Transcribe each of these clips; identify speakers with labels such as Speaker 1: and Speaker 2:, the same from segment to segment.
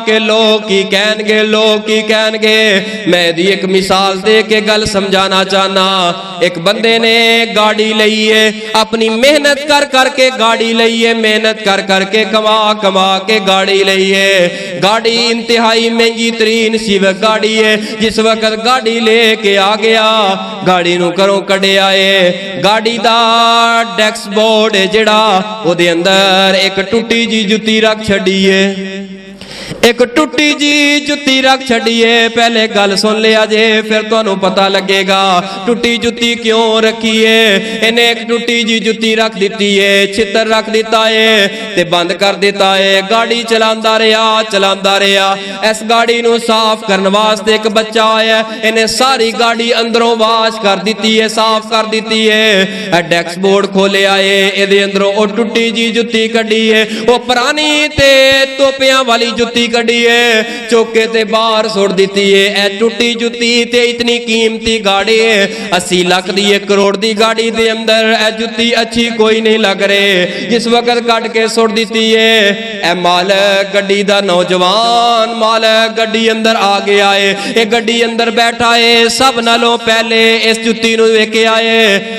Speaker 1: कि लोग की कहणगे, लोग की कहणगे। मैं दी एक मिसाल दे के गल समझाना चाहना। एक बंदे ने गाड़ी लई है, अपनी मेहनत कर करके गाड़ी लई है, मेहनत कर करके कमा कमा के गाड़ी लई है। गाड़ी इंतहाई महंगी तरीन सिविक गाड़ी है। जिस वक्त गाड़ी लेके आ गया, गाड़ी नू घरों कढ़िया है। गाड़ी दा डैशबोर्ड है जिहड़ा, ओदे अंदर एक टुटी जी जुत्ती रख छड़ी है, एक टुटी जी जुत्ती रख छड़िए। पहले गल सुन लिया जे, फिर तुहानू पता लगेगा टुटी जुत्ती क्यों रखी है। इन्हें एक टुटी जी जुत्ती रख दी है, छितर रख दिता है ते बंद कर दिता है। गाड़ी चलांदा रहा। इस गाड़ी नू साफ करने वास्ते एक बच्चा आया, इन्हें सारी गाड़ी अंदरों वाश कर दी है, साफ कर दी है। डैशबोर्ड खोलिया है, इहदे अंदरों ओ टुटी जी जुत्ती कड्डी है, वो पुरानी ते तोपियां वाली जुत्ती कड़ी है, चौके ते बाहर सुट दी है। ए टुटी जुत्ती ते इतनी कीमती गाड़ी है, 80 लाख दी 1 करोड़ दी गाड़ी दे अंदर ए जुत्ती अच्छी कोई नहीं लग रही। जिस वक्त कट के सुट दी है, ए मालक गड्डी दा नौजवान मालक गड्डी अंदर आ गया है। ए गड्डी अंदर बैठा है, सब नालों पहले इस जुत्ती नू वेख के आए।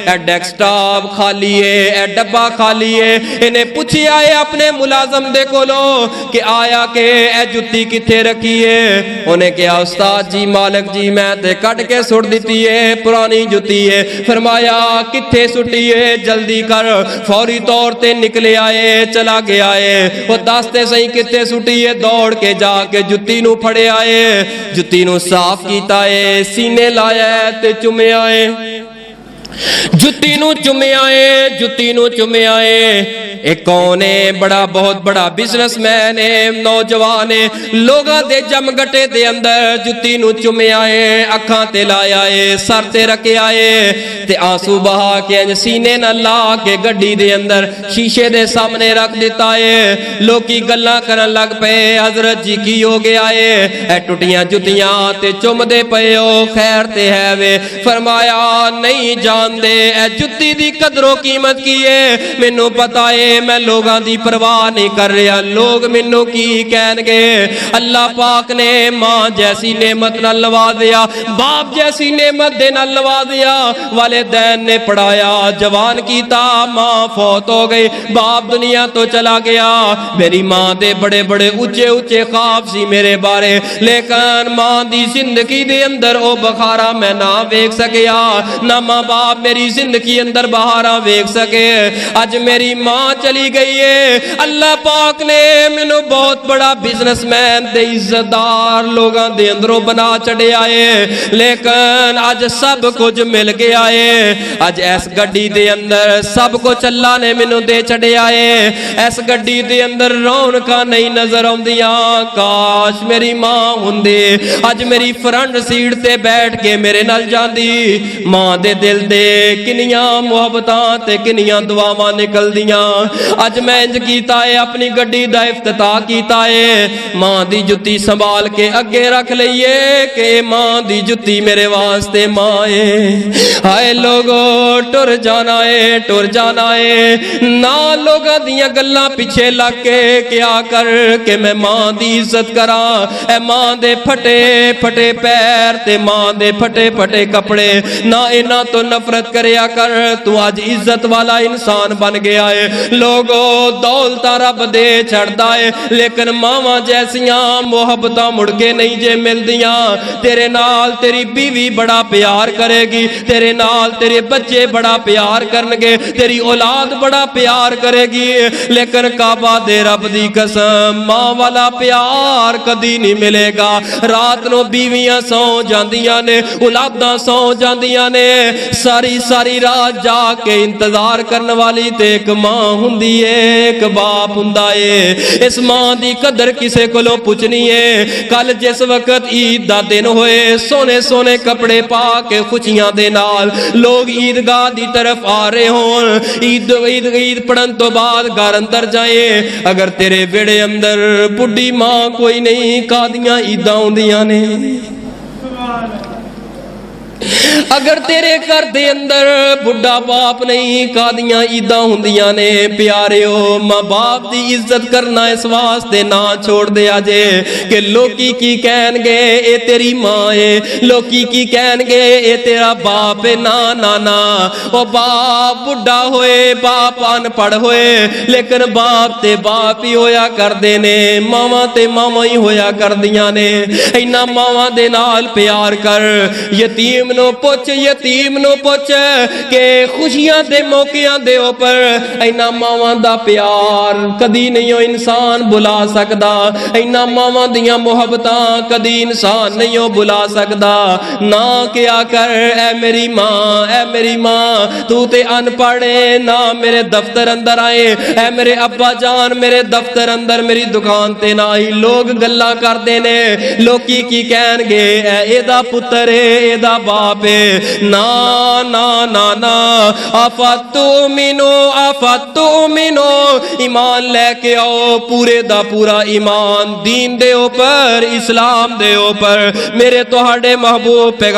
Speaker 1: ए डेस्कटॉप खाली है, ए डब्बा खाली है। इन्हें पूछिया है अपने मुलाजम दे कोलो कि आया के ए जुत्ती किथे रखी है। उन्हें कहा उस्ताद जी मालिक जी मैं ते कट के सुट दी है, पुरानी जुत्ती है। फरमाया किथे सुटी है, जल्दी कर। फौरी तौर ते निकले आए, चला गया है। वो दसते सही किथे सुटी है, दौड़ के जाके जुत्ती नू फड़े आए, जुत्ती नू साफ कीता है, सीने लाया ते चुमिया है, जुत्ती नू चुमिया है, जुत्ती नू चुमिया है। एक कौन है, बड़ा बहुत बड़ा बिजनेसमैन है, नौजवान है। लोगां दे जमगटे दे अंदर जुत्ती नू चुमिया है, अखां ते लाया है, सर ते रखिया है ते आंसू बहा के सीने नाल ला के गड्डी दे अंदर शीशे दे सामने रख दिता है। लोकी गल्लां करन लग पे, हजरत जी की हो गया है, ए टुटियां जुत्तियां ते चुमदे पए हो, खैर ते है वे। फरमाया नहीं जानदे ए जुत्ती दी कदरों कीमत की है, मैनू पता है मैं लोगां दी परवाह नहीं कर रहा, लोग मैनू की कहणगे। अल्लाह पाक ने मां जैसी नेमत नाल नवाज़िया, बाप जैसी नेमत दे नाल नवाज़िया। वालिदैन ने पढ़ाया, जवान कीता, मां फौत हो गई, बाप दुनिया तो चला गया। मेरी मां दे बड़े बड़े ऊंचे ऊंचे ख्वाब सी मेरे बारे, लेकिन मां दी जिंदगी दे अंदर ओ बखारा मैं ना वेख सकिया, ना मां बाप मेरी जिंदगी अंदर बहारा वेख सके। अज मेरी मां चली गई है। अल्लाह पाक ने मैनू बहुत बड़ा बिजनेसमैन ते इज्जतदार लोगां दे अंदरों बना छड़िया है, लेकिन अज सब कुछ मिल गया है। अज इस गड्डी दे अंदर सब कुछ अल्लाह ने मैनू दे छड़िया है। इस गड्डी दे अंदर रौनकां नहीं नजर आउंदियां, काश मेरी मां हुंदी अज मेरी फ्रंट सीट ते बैठ के मेरे नाल जांदी। मां दे दिल दे किनियां मुहब्बतां ते किनियां दुआवां निकलदियां। अज मैं इंज कीता है, अपनी गड्डी दा इफ्तिताह कीता है, मां दी जुत्ती संभाल के अगे रख लईए कि मां दी जुत्ती मेरे वास्ते मां है। हाय लोगो टुर जाना है, टुर जाना है ना, लोगां दियां गल्लां पिछे लग के क्या कर के मैं मां दी इज्जत करा। ए मां दे फटे फटे पैर ते मां दे फटे फटे कपड़े ना, इन्हां तो नफरत करया कर, तू अज इज्जत वाला इंसान बन गया है। लोगो दौलत रब दे छड़दा है, लेकिन मावां जैसियां मोहब्बतां मुड़ के नहीं जे मिलदियां। तेरे नाल तेरी बीवी बड़ा प्यार करेगी, तेरे नाल तेरे बच्चे बड़ा प्यार करनगे, तेरी औलाद बड़ा प्यार करेगी, लेकिन काबा दे रब दी कसम मां वाला प्यार कदी नहीं मिलेगा। रात नूं बीवियां सौ जांदियां ने, औलादां सौ जांदियां ने, सारी सारी रात जाके इंतजार करने वाली ते एक मां हुंदी है, एक बाप हुंदा है। इस मां दी कदर किसे कोलों पुछनी है। कल जिस वक्त ईद दा दिन होए, सोने सोने कपड़े पा के खुशियां दे नाल लोग ईदगाह दी तरफ आ रहे होन, ईद ईद ईद पढ़न तो बाद घर अंदर जाए, अगर तेरे वेड़े अंदर बुढ़ी मां कोई नहीं, कादियां ईदां आउंदियां ने। अगर तेरे घर दे अंदर बुढ़ा बाप नहीं कादियां ईदां हुंदियां ने प्यारिओ मां बाप दी इज्जत करना इस वास्ते ना छोड़ दे जे कि लोकी की कहणगे ए तेरी मां है, लोकी की कहणगे ए तेरा बाप है। ना ना ना, ओ बाप बुढ़ा होए बाप अनपढ़ होए लेकिन बाप ते बाप ही होया करदे ने, मावां ते मावां ही होया करदियां ने। इन्हां मावां दे नाल प्यार कर, यतीम नो पुछ, यतीम नो पुछ के खुशियां दे मौकियां दे उपर इन्हां मावां दा प्यार कदी नहीं हो इंसान बुला सकदा, इन्हां मावां दियां मुहब्बतां कदी इंसान नहीं हो बुला सकदा। ना क्या कर ऐ मेरी मां, ऐ मेरी मां तू ते अनपढ़ है, ना मेरे दफ्तर अंदर आए, ऐ मेरे अब्बा जान मेरे दफ्तर अंदर मेरी दुकान ते ना आई। लोग गल्लां करदे ने, लोकी की कहणगे ऐ एदा पुत्तर है, एदा बाप है। ना ना ना ना, आफतु मिनो ईमान लेके आओ, पूरे दा पूरा ईमान दीन दे ऊपर, इस्लाम दे ऊपर। मेरे तुहाडे महबूब पैगंबर